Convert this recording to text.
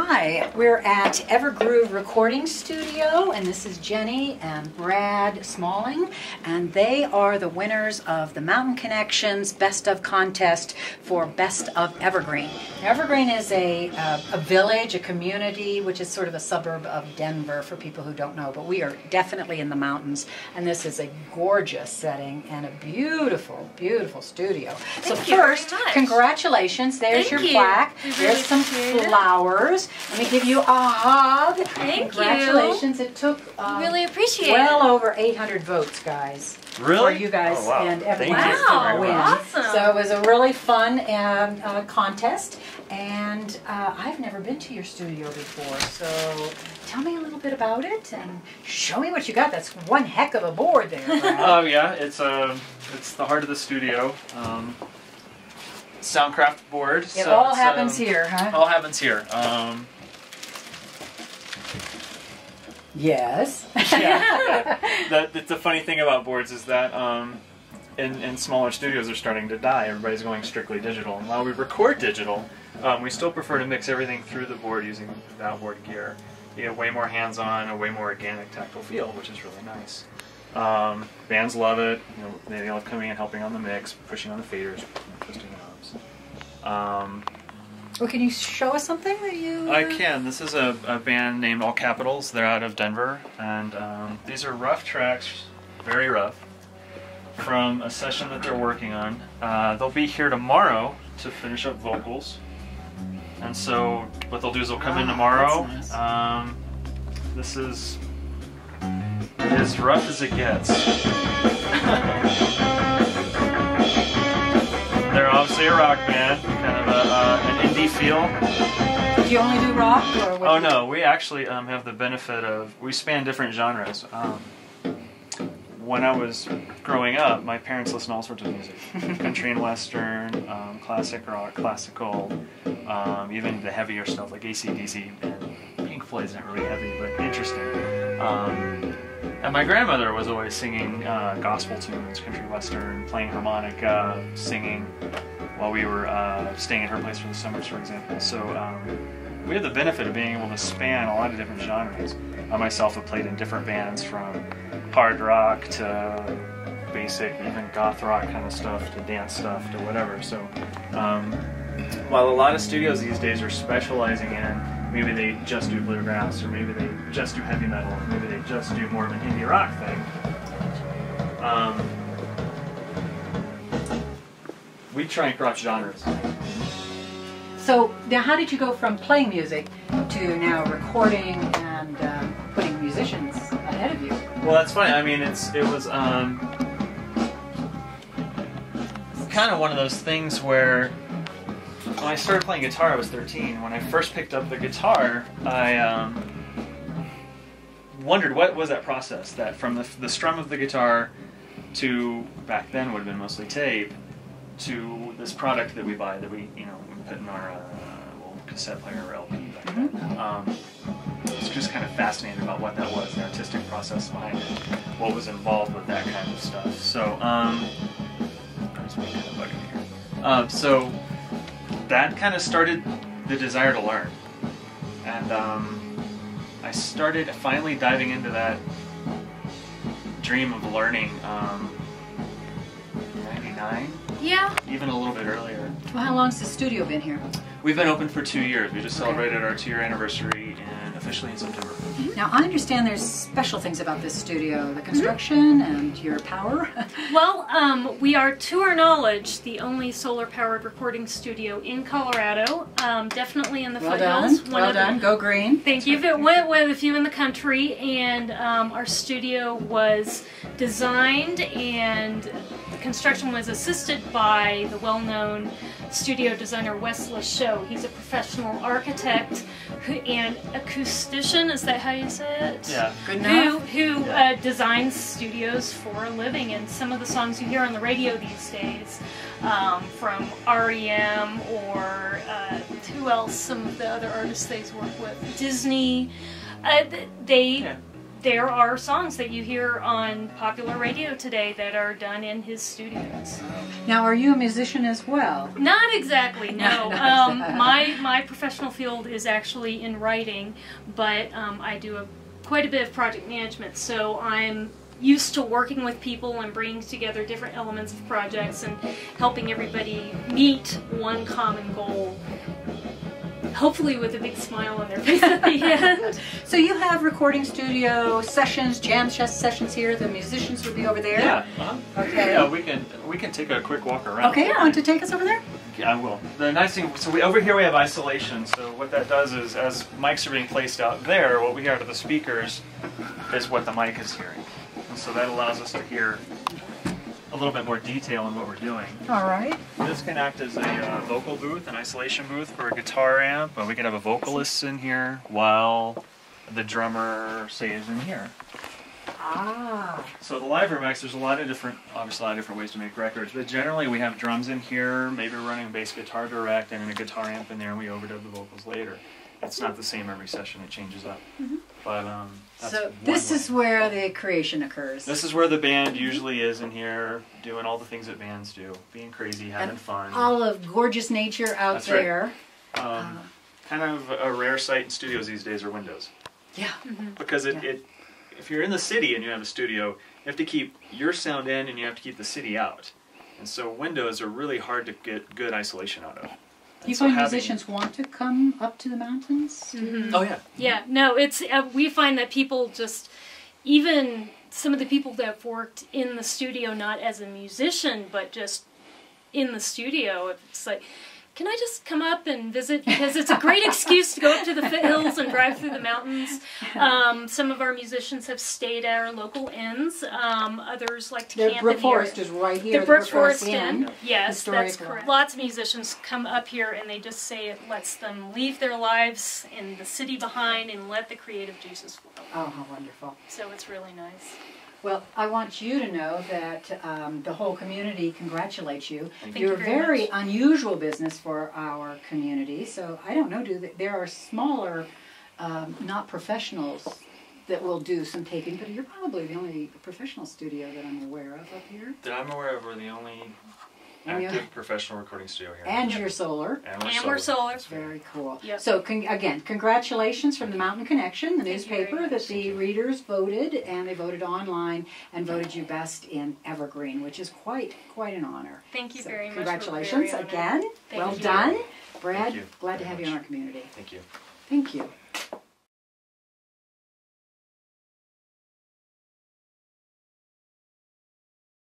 Hi, we're at Evergroove Recording Studio, and this is Jenny and Brad Smalling, and they are the winners of the Mountain Connections Best of Contest for Best of Evergreen. Evergreen is a village, a community, which is sort of a suburb of Denver for people who don't know, but we are definitely in the mountains, and this is a gorgeous setting and a beautiful, beautiful studio. So first, congratulations. There's your plaque. There's some flowers. Let me give you a hug. Congratulations. It took really appreciate well over 800 votes, guys. Really? For you guys and everyone to win. Awesome. So it was a really fun contest, and I've never been to your studio before, so tell me a little bit about it and show me what you got. That's one heck of a board there, Brad. Oh yeah, it's the heart of the studio. Soundcraft board. It all happens here, huh? All happens here. Yes. Yeah. The funny thing about boards is that in smaller studios they're starting to die. Everybody's going strictly digital. And while we record digital, we still prefer to mix everything through the board using the outboard gear. You get way more hands-on, a way more organic, tactile feel, which is really nice. Bands love it. You know, they love coming and helping on the mix, pushing on the faders, twisting knobs. Well, can you show us something that you... I can. This is a band named All Capitals. They're out of Denver, and these are rough tracks, very rough, from a session that they're working on. They'll be here tomorrow to finish up vocals, and so what they'll do is they'll come in tomorrow. Nice. This is as rough as it gets. They're obviously a rock band, kind of an indie feel. Do you only do rock? Or what? Oh no, we actually have the benefit of, we span different genres. When I was growing up, my parents listened to all sorts of music. Country and Western, classic rock, classical, even the heavier stuff like AC/DC, and Pink Floyd's not really heavy, but interesting. And my grandmother was always singing gospel tunes, country western, playing harmonica, singing while we were staying at her place for the summers, for example. So we had the benefit of being able to span a lot of different genres. I myself have played in different bands, from hard rock to basic, even goth rock kind of stuff, to dance stuff, to whatever. So while a lot of studios these days are specializing in, maybe they just do bluegrass, or maybe they just do heavy metal, or maybe they just do more of an indie rock thing. We try and cross genres. So now, how did you go from playing music to now recording and putting musicians ahead of you? Well, that's funny. I mean, it was kind of one of those things where, when I started playing guitar, I was 13. When I first picked up the guitar, I wondered what was that process, that from the strum of the guitar to, back then would have been mostly tape, to this product that we buy, that we put in our old cassette player or LP back then. I was just kind of fascinated about what that was, the artistic process behind it, what was involved with that kind of stuff. So, so that kind of started the desire to learn, and I started finally diving into that dream of learning 99? Yeah. Even a little bit earlier. Well, how long's the studio been here? We've been open for 2 years. We just celebrated our 2-year anniversary officially in September. Now, I understand there's special things about this studio, the construction and your power. Well, we are, to our knowledge, the only solar-powered recording studio in Colorado. Definitely in the foothills. Well done. Go green. Thank you. It went with a few in the country, and our studio was designed, and the construction was assisted by the well-known studio designer Wes Lachaux. He's a professional architect and acoustician, is that how you say it? Yeah. Good enough. Who designs studios for a living, and some of the songs you hear on the radio these days, from REM or who else, some of the other artists they work with, Disney, there are songs that you hear on popular radio today that are done in his studios. Now, are you a musician as well? Not exactly, no. My professional field is actually in writing, but I do quite a bit of project management, so I'm used to working with people and bringing together different elements of projects and helping everybody meet one common goal. Hopefully with a big smile on their face at the end. So you have recording studio sessions, jam sessions here. The musicians will be over there. Yeah. Okay. Yeah, we can take a quick walk around. Okay, want to take us over there? Yeah, I will. The nice thing, so over here we have isolation. So what that does is, as mics are being placed out there, what we hear out of the speakers is what the mic is hearing. And so that allows us to hear a little bit more detail in what we're doing. All right. This can act as a vocal booth, an isolation booth for a guitar amp, but we can have a vocalist in here while the drummer, say, is in here. Ah. So the live room mics, there's obviously a lot of different ways to make records, but generally we have drums in here, maybe we're running bass guitar direct and a guitar amp in there, and we overdub the vocals later. It's not the same every session, it changes up. Mm-hmm. But that's So this is where the creation occurs. This is where the band usually is in here, doing all the things that bands do, being crazy, having fun. All of gorgeous nature out That's right. there. Kind of a rare sight in studios these days are windows. Yeah. Mm-hmm. Because if you're in the city and you have a studio, you have to keep your sound in and you have to keep the city out. And so windows are really hard to get good isolation out of. Do you find musicians want to come up to the mountains? Mm-hmm. Oh yeah. Yeah, no, it's we find that people just, even some of the people that have worked in the studio, not as a musician, but just in the studio, it's like, can I just come up and visit? Because it's a great excuse to go up to the foothills and drive through the mountains. Some of our musicians have stayed at our local inns. Others like to camp in here. The Brook Forest is right here. The Brook Forest Inn. Inn. Yes, that's Historical. correct. Lots of musicians come up here and they just say it lets them leave their lives in the city behind and let the creative juices flow. Oh, how wonderful. So it's really nice. Well, I want you to know that the whole community congratulates you. Thank you You're a very very much. unusual business for our community. So I don't know, there are smaller, not professionals that will do some taping, but you're probably the only professional studio that I'm aware of up here. That I'm aware of, we're the only active professional recording studio here. And you're solar. And We're solar. Very cool. Yep. So again, congratulations from the Mountain Connection, the Thank you very newspaper much. that the readers voted, and they voted online and voted you best in Evergreen, which is quite an honor. Thank you So very much. We're congratulations very honored. again. Thank well you. done. Brad, Thank you glad to very have you much. in our community. Thank you. Thank you.